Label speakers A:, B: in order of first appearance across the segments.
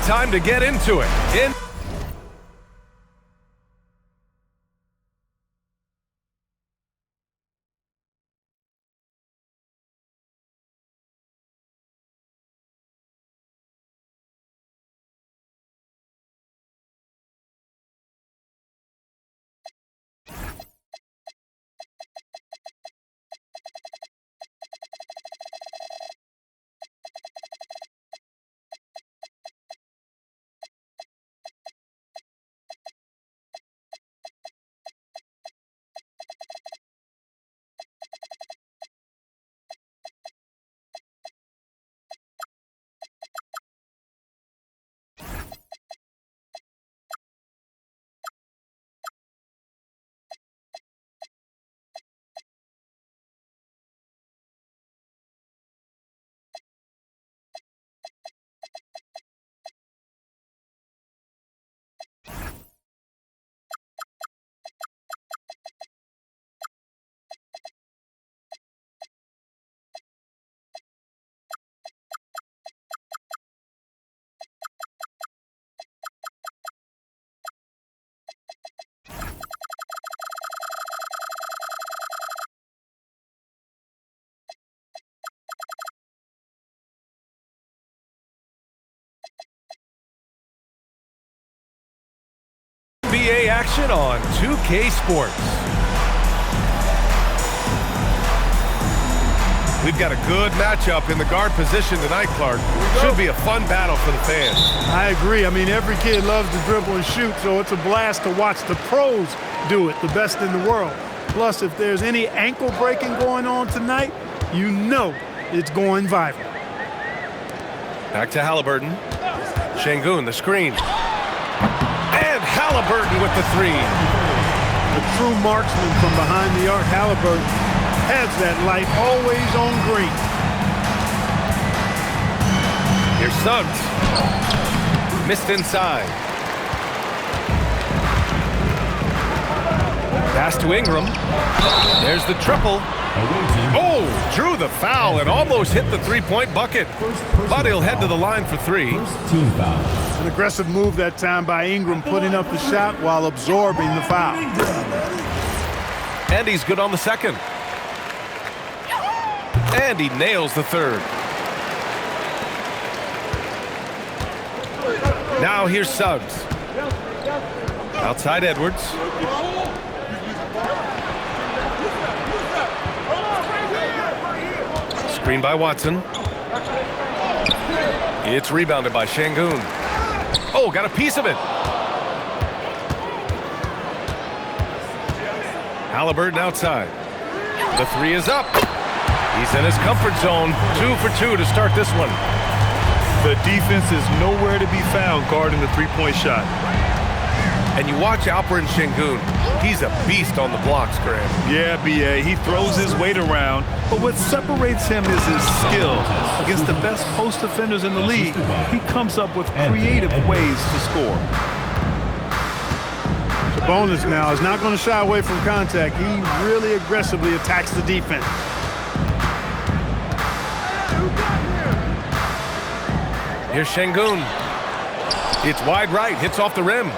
A: time to get into it. NBA action on 2K Sports. We've got a good matchup in the guard position tonight, Clark. Should be a fun battle for the fans.
B: I agree. I mean, every kid loves to dribble and shoot, so it's a blast to watch the pros do it, the best in the world. Plus, if there's any ankle breaking going on tonight, you know it's going viral.
A: Back to Halliburton. Şengün, the screen. And Halliburton with the three.
B: A true marksman from behind the arc, Halliburton has that light always on green.
A: Here's Suggs. Missed inside. Pass to Ingram. There's the triple. Oh, drew the foul and almost hit the three-point bucket. But he'll head to the line for three.
C: Team foul.
B: An aggressive move that time by Ingram, putting up the shot while absorbing the foul.
A: And he's good on the second. And he nails the third. Now here's Suggs. Outside Edwards. Screen by Watson. It's rebounded by Şengün. Oh, got a piece of it. Halliburton outside. The three is up. He's in his comfort zone. 2 for 2 to start this one.
D: The defense is nowhere to be found guarding the three-point shot.
A: And you watch Alperen Şengün. He's a beast on the blocks, Graham.
D: Yeah, B.A., he throws his weight around, but what separates him is his skill. Against the best post defenders in the league, he comes up with creative ways to score.
B: Sabonis now is not going to shy away from contact. He really aggressively attacks the defense.
A: Here's Şengün. It's wide right, hits off the rim.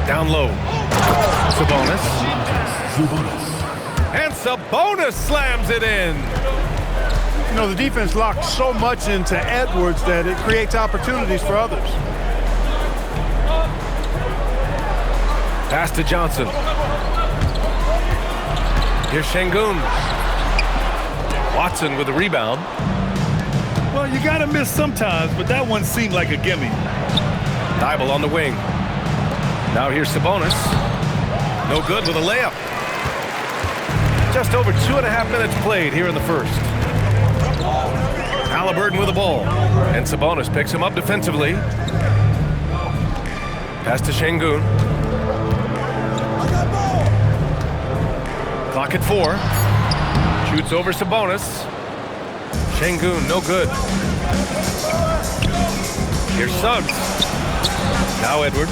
A: Down low. Sabonis. And Sabonis slams it in.
B: You know, the defense locked so much into Edwards that it creates opportunities for others.
A: Pass to Johnson. Here's Şengün. Watson with the rebound.
D: Well, you got to miss sometimes, but that one seemed like a gimme.
A: Thibault on the wing. Now here's Sabonis. No good with a layup. Just over 2.5 minutes played here in the first. Halliburton with the ball. And Sabonis picks him up defensively. Pass to Şengün. Clock at 4. Shoots over Sabonis. Şengün, no good. Here's Suggs. Now Edwards.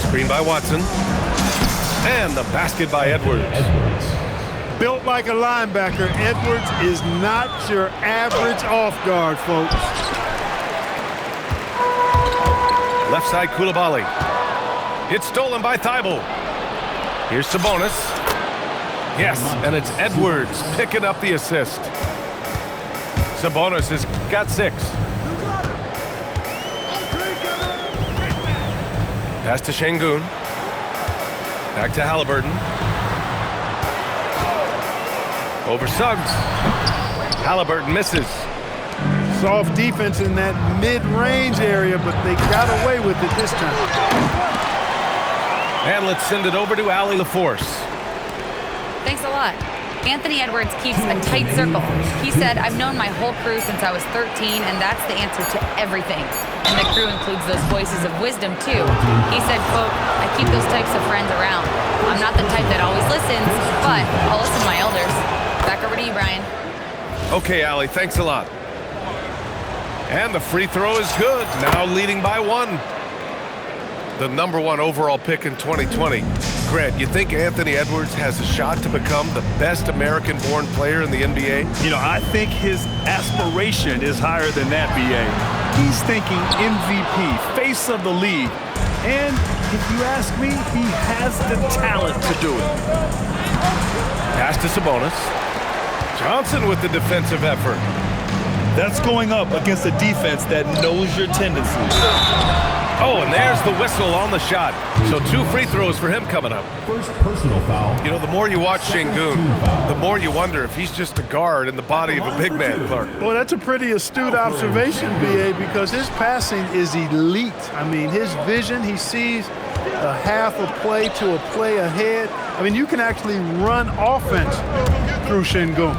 A: Screen by Watson. And the basket by Edwards.
B: built like a linebacker. Edwards is not your average off guard, folks.
A: Left side, Koulibaly. It's stolen by Thibault. Here's Sabonis. Yes, and it's Edwards picking up the assist. Sabonis has got 6. Pass to Şengün. Back to Haliburton. Over Suggs. Haliburton misses.
B: Soft defense in that mid-range area, but they got away with it this time.
A: And let's send it over to Allie LaForce.
C: Thanks a lot. Anthony Edwards keeps a tight circle. He said, I've known my whole crew since I was 13, and that's the answer to everything. And the crew includes those voices of wisdom, too. He said, quote, I keep those types of friends around. I'm not the type that always listens, but I'll listen to my elders. Back over to you, Brian.
A: Okay, Allie, thanks a lot. And the free throw is good, now leading by 1. The #1 overall pick in 2020. Grant, you think Anthony Edwards has a shot to become the best American-born player in the NBA?
D: You know, I think his aspiration is higher than that, B.A. He's thinking MVP, face of the league. And if you ask me, he has the talent to do it.
A: Pass to Sabonis. Johnson with the defensive effort.
D: That's going up against a defense that knows your tendencies.
A: Oh, and there's the whistle on the shot. So 2 free throws for him coming up.
E: First personal foul.
A: You know, the more you watch Şengün, the more you wonder if he's just a guard in the body of a big man, Clark.
B: Well, that's a pretty astute observation, B.A., because his passing is elite. I mean, his vision, he sees a half a play to a play ahead. I mean, you can actually run offense through Şengün.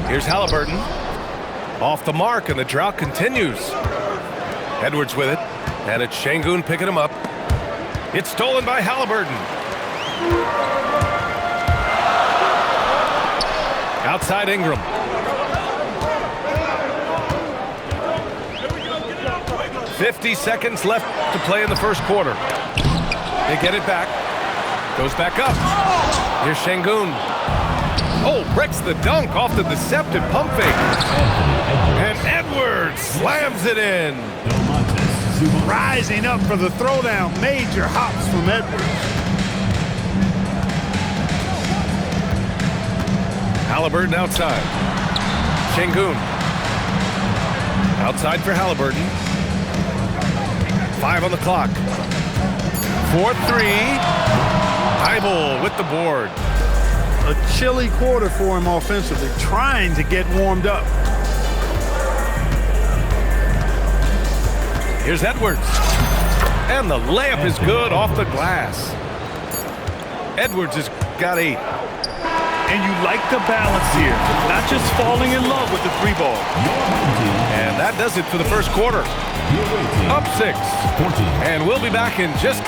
A: Here's Haliburton. Off the mark, and the drought continues. Edwards with it, and it's Şengün picking him up. It's stolen by Haliburton. Outside Ingram. "50 seconds left to play in the first quarter. They get it back. Goes back up. Here's Şengün. Oh, breaks the dunk off the deceptive pump fake. And Edwards slams it in.
B: Rising up for the throwdown. Major hops from Edwards.
A: Haliburton outside. Şengün. Outside for Haliburton. 5 on the clock. 4-3. Thibault with the board.
B: A chilly quarter for him offensively, trying to get warmed up.
A: Here's Edwards. And the layup is good off the glass. Edwards has got 8.
D: And you like the balance here, not just falling in love with the 3 ball.
A: And that does it for the first quarter. Up 6. And we'll be back in just...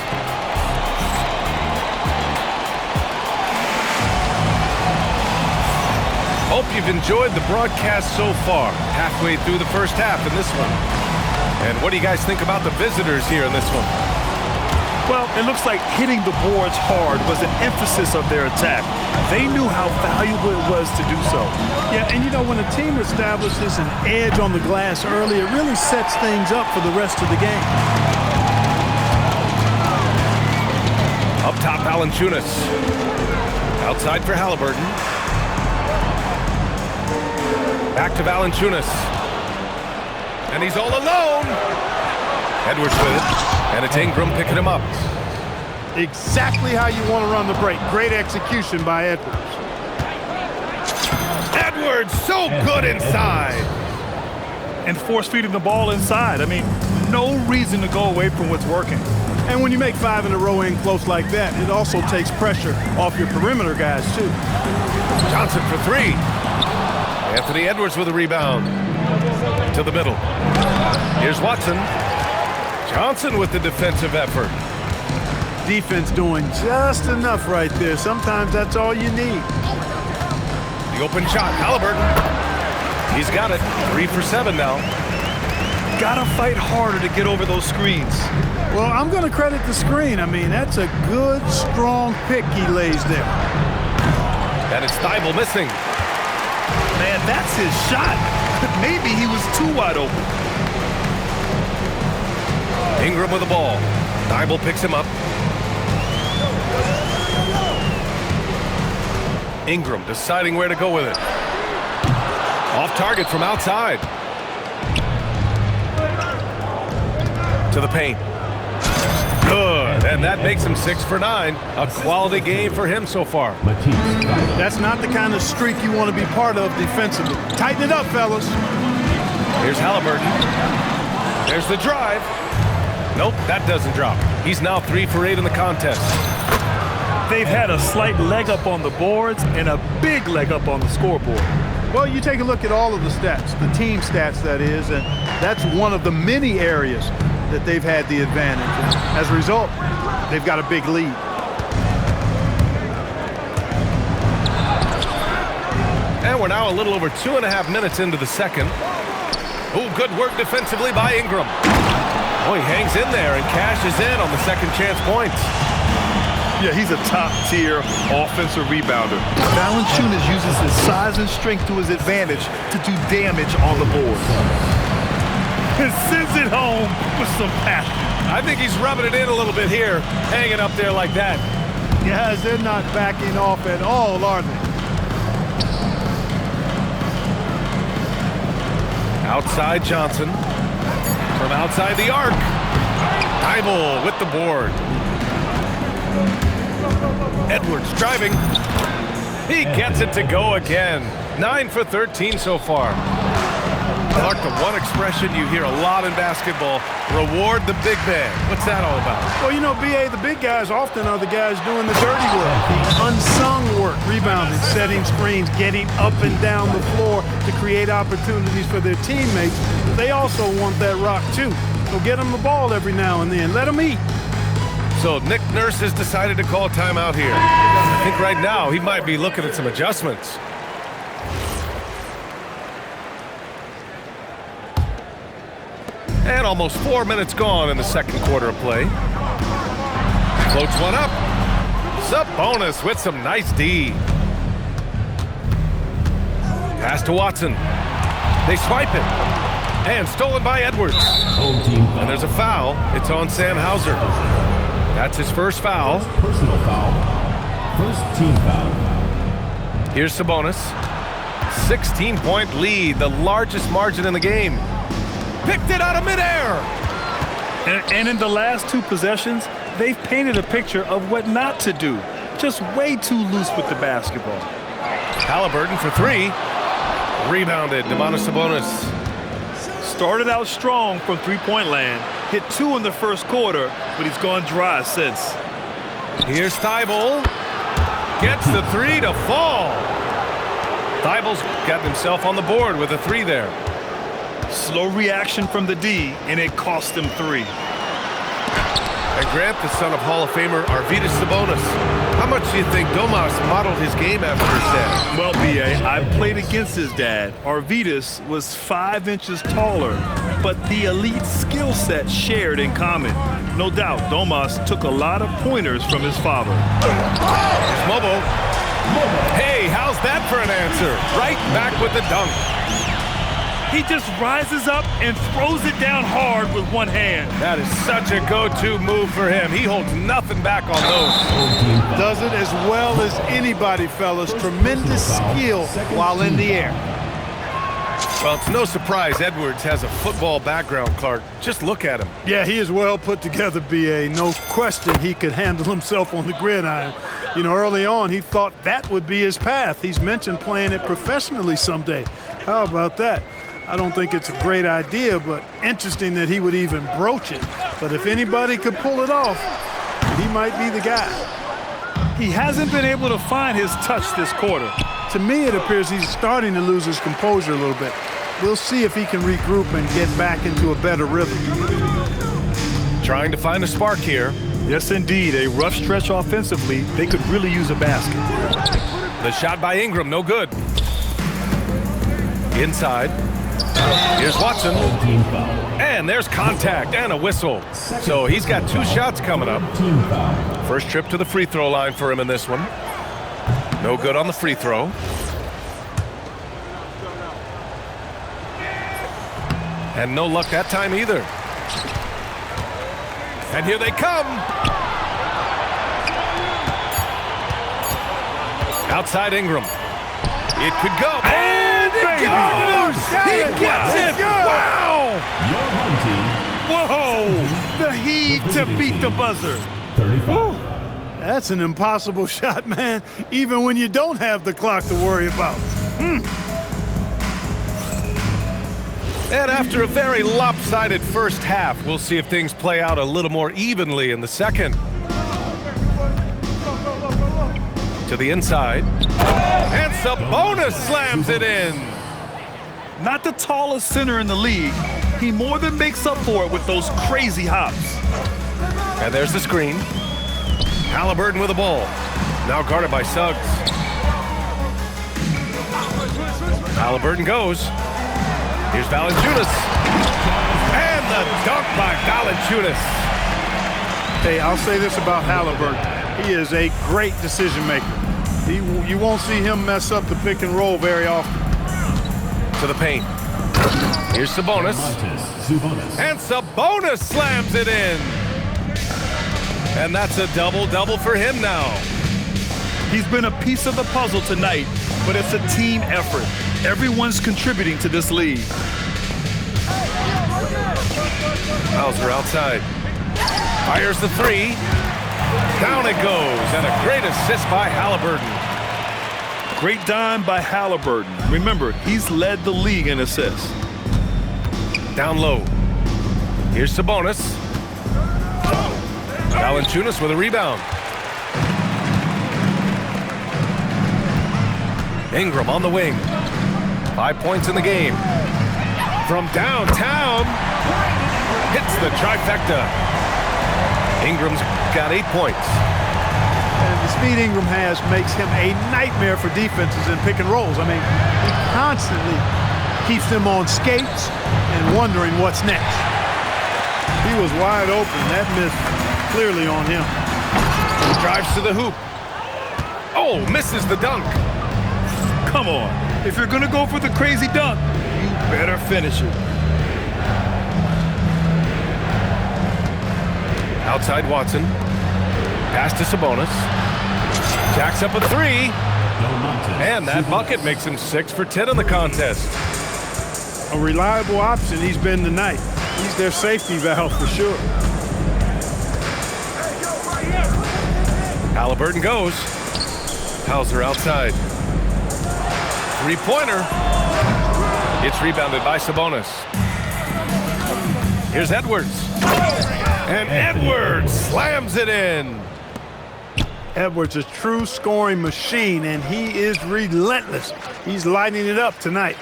A: Hope you've enjoyed the broadcast so far. Halfway through the first half in this one. And what do you guys think about the visitors here in this one?
D: Well, it looks like hitting the boards hard was an emphasis of their attack. They knew how valuable it was to do so.
B: Yeah, and you know, when a team establishes an edge on the glass early, it really sets things up for the rest of the game.
A: Up top, Valanciunas. Outside for Haliburton. Back to Valanciunas. And he's all alone. Edwards with it. And it's Ingram picking him up.
B: Exactly how you want to run the break. Great execution by Edwards.
A: Edwards, so good inside.
D: And force-feeding the ball inside. I mean, no reason to go away from what's working.
B: And when you make 5 in a row in close like that, it also takes pressure off your perimeter guys, too.
A: Johnson for 3. Anthony Edwards with a rebound. To the middle. Here's Watson. Johnson with the defensive effort.
B: Defense doing just enough right there. Sometimes that's all you need.
A: The open shot, Haliburton. He's got it. 3 for 7 now.
D: Gotta fight harder to get over those screens.
B: Well, I'm going to credit the screen. I mean, that's a good, strong pick he lays there.
A: And it's Thibault missing.
D: Man, that's his shot. Maybe he was too wide open.
A: Ingram with the ball. Thibault picks him up. Ingram deciding where to go with it. Off target from outside. To the paint. Good, and that makes him 6 for 9. A quality game for him so far.
B: That's not the kind of streak you want to be part of defensively. Tighten it up, fellas.
A: Here's Halliburton. There's the drive. Nope, that doesn't drop. He's now 3 for 8 in the contest.
D: They've had a slight leg up on the boards and a big leg up on the scoreboard.
B: Well, you take a look at all of the stats, the team stats that is, and that's one of the many areas that they've had the advantage. And as a result, they've got a big lead.
A: And we're now a little over 2.5 minutes into the second. Oh, good work defensively by Ingram. Oh, he hangs in there and cashes in on the second chance points.
D: Yeah, he's a top-tier offensive rebounder. Valanciunas uses his size and strength to his advantage to do damage on the board. And sends it home with some passion.
A: I think he's rubbing it in a little bit here, hanging up there like that.
B: Guys, they're not backing off at all, are they?
A: Outside Johnson. From outside the arc. Thibault with the board. Edwards driving. He gets it to go again. 9 for 13 so far. Clark, the one expression you hear a lot in basketball, reward the big man. What's that all about?
B: Well, you know, B.A., the big guys often are the guys doing the dirty work, the unsung work, rebounding, setting screens, getting up and down the floor to create opportunities for their teammates. But they also want that rock, too. So get them the ball every now and then. Let them eat.
A: So Nick Nurse has decided to call timeout here. I think right now he might be looking at some adjustments. And almost 4 minutes gone in the second quarter of play. Floats one up. Sabonis with some nice D. Pass to Watson. They swipe it. And stolen by Edwards. And there's a foul. It's on Sam Hauser. That's his first foul.
E: Personal foul. First team foul.
A: Here's Sabonis. 16-point lead, the largest margin in the game. Picked it out of midair.
D: And in the last 2 possessions, they've painted a picture of what not to do. Just way too loose with the basketball.
A: Halliburton for 3. Rebounded, Domantas Sabonis.
D: Started out strong from three-point land. Hit 2 in the first quarter, but he's gone dry since.
A: Here's Thibault. Gets the 3 to fall. Thibault's got himself on the board with a 3 there.
D: Slow reaction from the D, and it cost him 3.
A: And Grant, the son of Hall of Famer Arvydas Sabonis. How much do you think Domas modeled his game after his dad?
D: Well, B.A., I played against his dad. Arvydas was 5 inches taller, but the elite skill set shared in common. No doubt, Domas took a lot of pointers from his father.
A: Here's Mobo. Hey, how's that for an answer? Right back with the dunk.
D: He just rises up and throws it down hard with one hand.
A: That is such a go-to move for him. He holds nothing back on those.
B: Does it as well as anybody, fellas. Tremendous skill while in the air.
A: Well, it's no surprise Edwards has a football background, Clark. Just look at him.
B: Yeah, he is well put together, B.A. No question he could handle himself on the gridiron. You know, early on, he thought that would be his path. He's mentioned playing it professionally someday. How about that? I don't think it's a great idea, but interesting that he would even broach it. But if anybody could pull it off, he might be the guy.
D: He hasn't been able to find his touch this quarter.
B: To me, it appears he's starting to lose his composure a little bit. We'll see if he can regroup and get back into a better rhythm.
A: Trying to find a spark here.
D: Yes, indeed. A rough stretch offensively. They could really use a basket.
A: The shot by Ingram, no good. Inside. Here's Watson. And there's contact and a whistle. So he's got 2 shots coming up. First trip to the free throw line for him in this one. No good on the free throw. And no luck that time either. And here they come. Outside Ingram. It could go. And it goes! He gets it! Wow!
E: Your home team,
D: Whoa! The heave to beat the buzzer.
E: 35.
B: That's an impossible shot, man, even when you don't have the clock to worry about.
A: And after a very lopsided first half, we'll see if things play out a little more evenly in the second. To the inside. And Sabonis slams it in.
D: Not the tallest center in the league. He more than makes up for it with those crazy hops.
A: And there's the screen. Halliburton with the ball. Now guarded by Suggs. Halliburton goes. Here's Valanciunas. And the dunk by Valanciunas.
B: Hey, I'll say this about Halliburton. He is a great decision maker. You won't see him mess up the pick and roll very often.
A: To the paint. Here's Sabonis.
E: Zubonis.
A: And Sabonis slams it in. And that's a double-double for him now.
D: He's been a piece of the puzzle tonight, but it's a team effort. Everyone's contributing to this lead.
A: Hauser outside. Fires the three. Down it goes. And a great assist by Halliburton.
D: Great dime by Halliburton. Remember, he's led the league in assists.
A: Down low. Here's Sabonis. Valanciunas with a rebound. Ingram on the wing. 5 points in the game. From downtown. Hits the trifecta. Ingram's got 8 points.
B: And the speed Ingram has makes him a nightmare for defenses in pick and rolls. I mean, he constantly keeps them on skates and wondering what's next. He was wide open. That miss clearly on him.
A: Drives to the hoop. Oh, misses the dunk.
D: Come on. If you're going to go for the crazy dunk, you better finish it.
A: Outside Watson. Pass to Sabonis. Jacks up a three. And that bucket makes him 6 for 10 in the contest.
B: A reliable option he's been tonight. He's their safety valve for sure.
A: Halliburton goes. Hauser outside. Three-pointer. It's rebounded by Sabonis. Here's Edwards. And Edwards slams it in.
B: Edwards is a true scoring machine, and he is relentless. He's lighting it up tonight.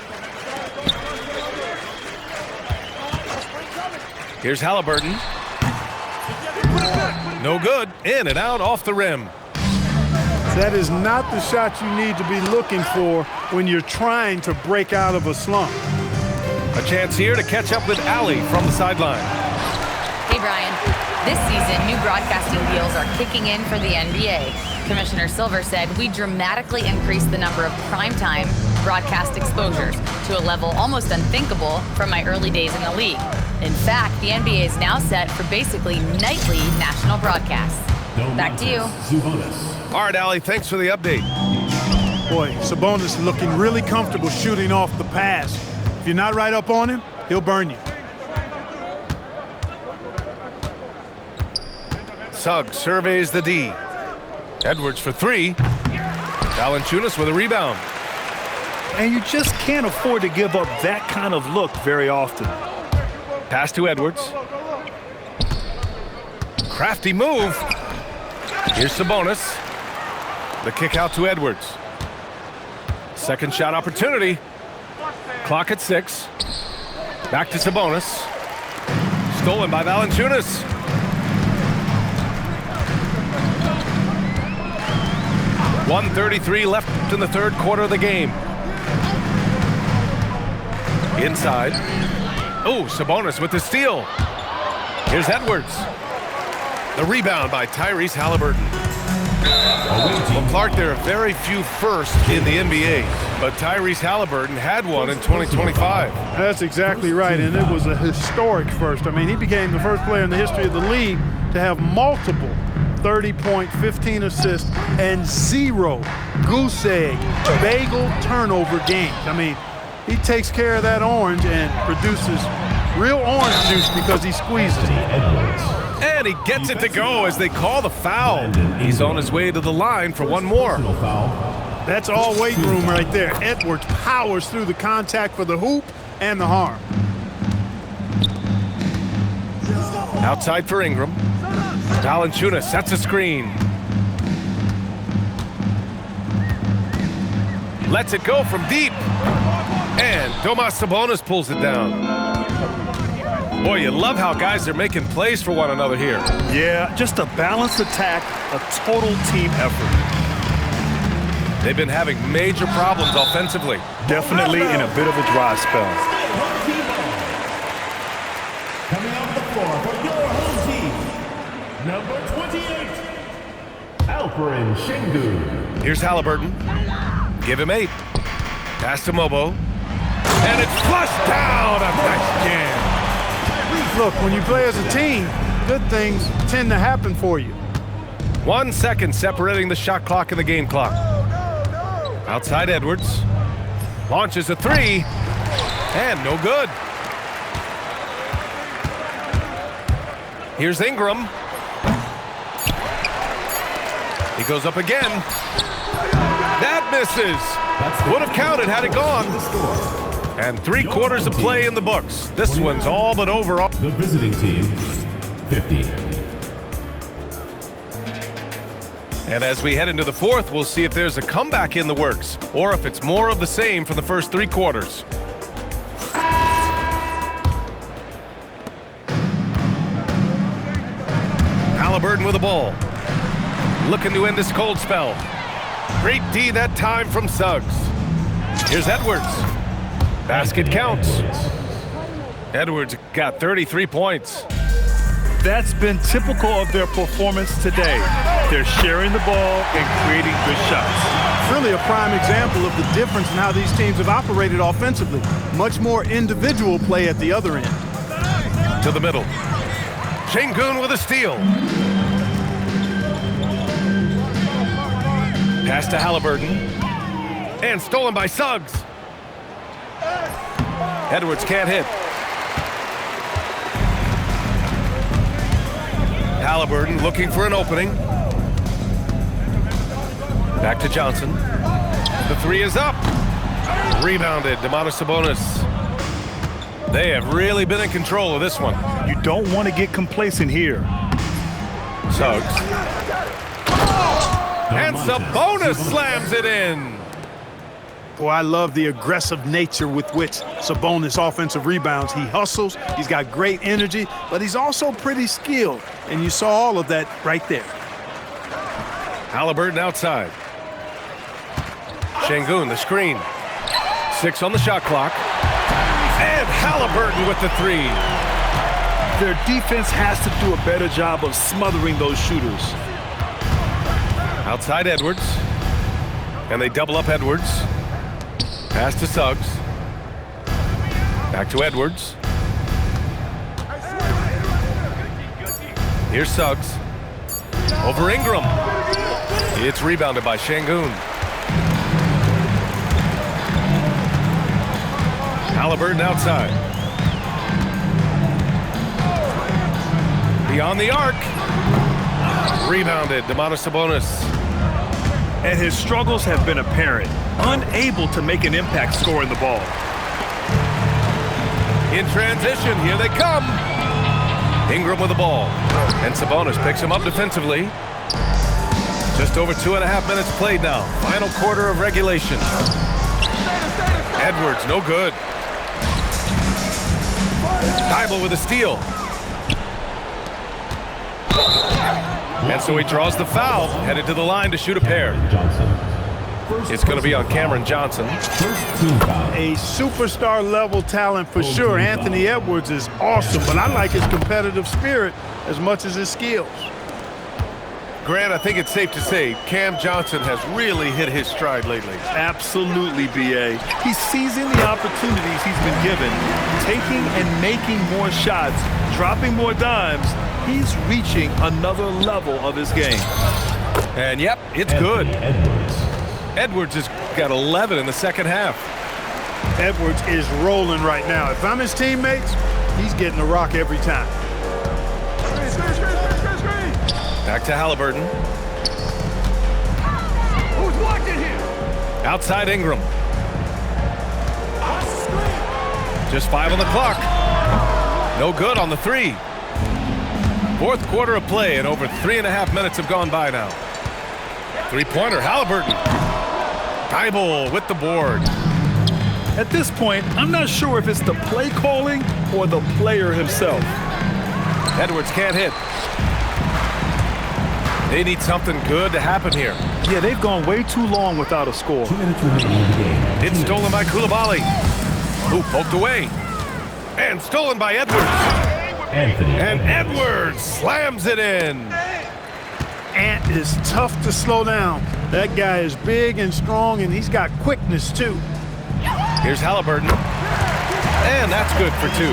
A: Here's Halliburton. No good. In and out off the rim.
B: That is not the shot you need to be looking for when you're trying to break out of a slump.
A: A chance here to catch up with Allie from the sideline.
C: Hey, Brian. This season, new broadcasting deals are kicking in for the NBA. Commissioner Silver said we dramatically increased the number of primetime broadcast exposures to a level almost unthinkable from my early days in the league. In fact, the NBA is now set for basically nightly national broadcasts. Back to you.
E: Zubonis.
A: All right, Allie, thanks for the update.
B: Boy, Sabonis looking really comfortable shooting off the pass. If you're not right up on him, he'll burn you.
A: Suggs surveys the D. Edwards for three. Valanciunas with a rebound.
D: And you just can't afford to give up that kind of look very often.
A: Pass to Edwards. Crafty move. Here's Sabonis. The kick out to Edwards. Second shot opportunity. Clock at 6. Back to Sabonis. Stolen by Valanciunas. .133 left in the third quarter of the game. Inside. Oh, Sabonis with the steal. Here's Edwards. The rebound by Tyrese Halliburton. Well, Clark, there are very few firsts in the NBA, but Tyrese Halliburton had one in 2025.
B: That's exactly right, and it was a historic first. I mean, he became the first player in the history of the league to have multiple 30-point, 15 assists, and 0 goose egg, bagel turnover games. I mean, he takes care of that orange and produces real orange juice because he squeezes it.
A: And he gets it to go as they call the foul. He's on his way to the line for one more.
B: That's all weight room right there. Edwards powers through the contact for the hoop and the harm.
A: Outside for Ingram. Valanciunas sets a screen. Lets it go from deep. And Domas Sabonis pulls it down. Boy, you love how guys are making plays for one another here.
D: Yeah, just a balanced attack, a total team effort.
A: They've been having major problems offensively.
D: Definitely in a bit of a dry spell.
E: Coming off the floor for your home team, number 28, Alperen Şengün.
A: Here's Halliburton. Give him 8. Pass to Mobo. And it's flushed down. A nice jam.
B: Look, when you play as a team, good things tend to happen for you.
A: 1 second separating the shot clock and the game clock. Outside Edwards. Launches a 3. And no good. Here's Ingram. He goes up again. That misses. Would have counted had it gone. And 3 quarters of play in the books. This one's all but over.
E: The visiting team, 50.
A: And as we head into the fourth, we'll see if there's a comeback in the works or if it's more of the same for the first 3 quarters. Halliburton with the ball. Looking to end this cold spell. Great D that time from Suggs. Here's Edwards. Basket counts. Edwards got 33 points.
D: That's been typical of their performance today. They're sharing the ball and creating good shots.
B: Really a prime example of the difference in how these teams have operated offensively. Much more individual play at the other end.
A: To the middle. Şengün with a steal. Pass to Halliburton. And stolen by Suggs. Edwards can't hit. Halliburton looking for an opening. Back to Johnson. The 3 is up. Rebounded, Domas Sabonis. They have really been in control of this one.
D: You don't want to get complacent here.
A: Suggs. And Sabonis slams it in.
B: Boy, I love the aggressive nature with which Sabonis offensive rebounds. He hustles, he's got great energy, but he's also pretty skilled. And you saw all of that right there.
A: Halliburton outside. Şengün, the screen. 6 on the shot clock. And Halliburton with the 3.
D: Their defense has to do a better job of smothering those shooters.
A: Outside Edwards. And they double up Edwards. Pass to Suggs. Back to Edwards. Here's Suggs. Over Ingram. It's rebounded by Şengün. Halliburton outside. Beyond the arc. Rebounded, Domas Sabonis.
D: And his struggles have been apparent. Unable to make an impact scoring the ball.
A: In transition, here they come. Ingram with the ball. And Sabonis picks him up defensively. Just over 2.5 minutes played now. Final quarter of regulation. Edwards, no good. Thybulle with a steal. And so he draws the foul, headed to the line to shoot a pair. It's going to be on Cameron Johnson.
B: A superstar level talent for sure. Anthony Edwards is awesome, but I like his competitive spirit as much as his skills.
A: Grant, I think it's safe to say Cam Johnson has really hit his stride lately.
D: Absolutely, B.A. He's seizing the opportunities he's been given, taking and making more shots, dropping more dimes. He's reaching another level of his game.
A: And yep, it's good. Edwards has got 11 in the second half.
B: Edwards is rolling right now. If I'm his teammates, he's getting the rock every time.
A: Back to Halliburton.
D: Who's watching here?
A: Outside Ingram. Just 5 on the clock. No good on the 3. Fourth quarter of play, and over 3.5 minutes have gone by now. Three-pointer, Halliburton. Thibault with the board.
D: At this point, I'm not sure if it's the play calling or the player himself.
A: Edwards can't hit. They need something good to happen here.
D: Yeah, they've gone way too long without a score.
E: 2 minutes remaining in the game.
A: It's stolen by Koulibaly. Who poked away. And stolen by Edwards. And Edwards slams it in.
B: Ant is tough to slow down. That guy is big and strong, and he's got quickness, too.
A: Here's Halliburton. And that's good for 2.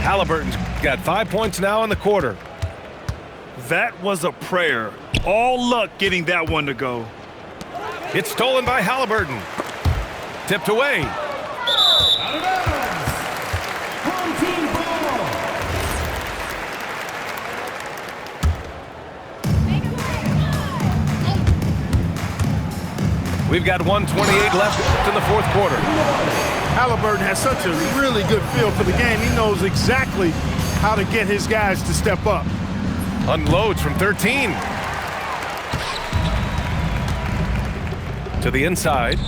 A: Halliburton's got 5 points now in the quarter.
D: That was a prayer. All luck getting that one to go.
A: It's stolen by Halliburton. Tipped away.
E: Out of bounds. Home team ball.
A: We've got 1:28 left in the fourth quarter.
B: Halliburton has such a really good feel for the game. He knows exactly how to get his guys to step up.
A: Unloads from 13. To the inside.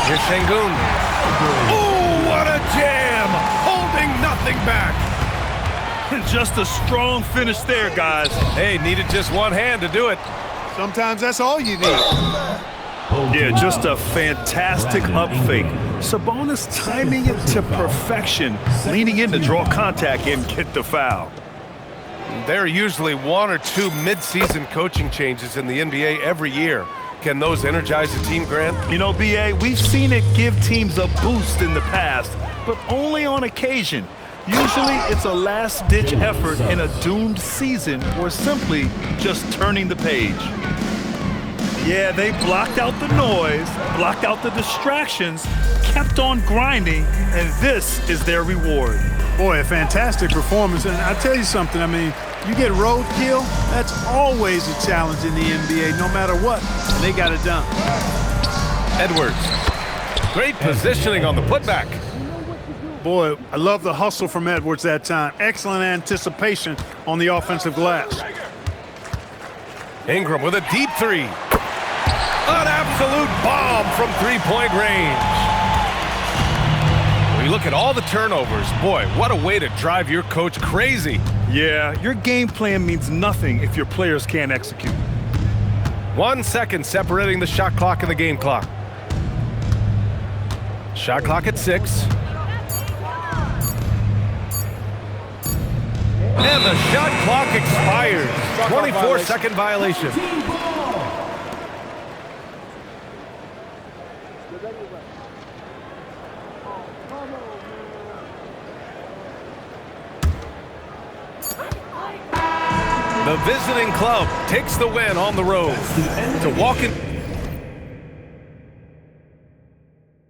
A: Here's Şengün. Oh, what a jam! Holding nothing back.
D: Just a strong finish there, guys.
A: Hey, needed just one hand to do it.
B: Sometimes that's all you need.
D: Yeah, just a fantastic up fake. Sabonis timing it to perfection, leaning in to draw contact and get the foul.
A: There are usually 1 or 2 mid-season coaching changes in the NBA every year. Can those energize a team, Grant?
D: You know, B.A., we've seen it give teams a boost in the past, but only on occasion. Usually it's a last-ditch effort in a doomed season or simply just turning the page. Yeah, they blocked out the noise, blocked out the distractions, kept on grinding, and this is their reward.
B: Boy, a fantastic performance. And I'll tell you something, I mean, you get roadkill, that's always a challenge in the NBA, no matter what. And they got it done.
A: Edwards. Great positioning on the putback.
B: Boy, I love the hustle from Edwards that time. Excellent anticipation on the offensive glass.
A: Ingram with a deep 3. An absolute bomb from 3-point range. When you look at all the turnovers, boy, what a way to drive your coach crazy.
D: Yeah, your game plan means nothing if your players can't execute.
A: 1 second separating the shot clock and the game clock. Shot clock at 6. And the shot clock expires. 24-second violation. The visiting club takes the win on the road to walk in.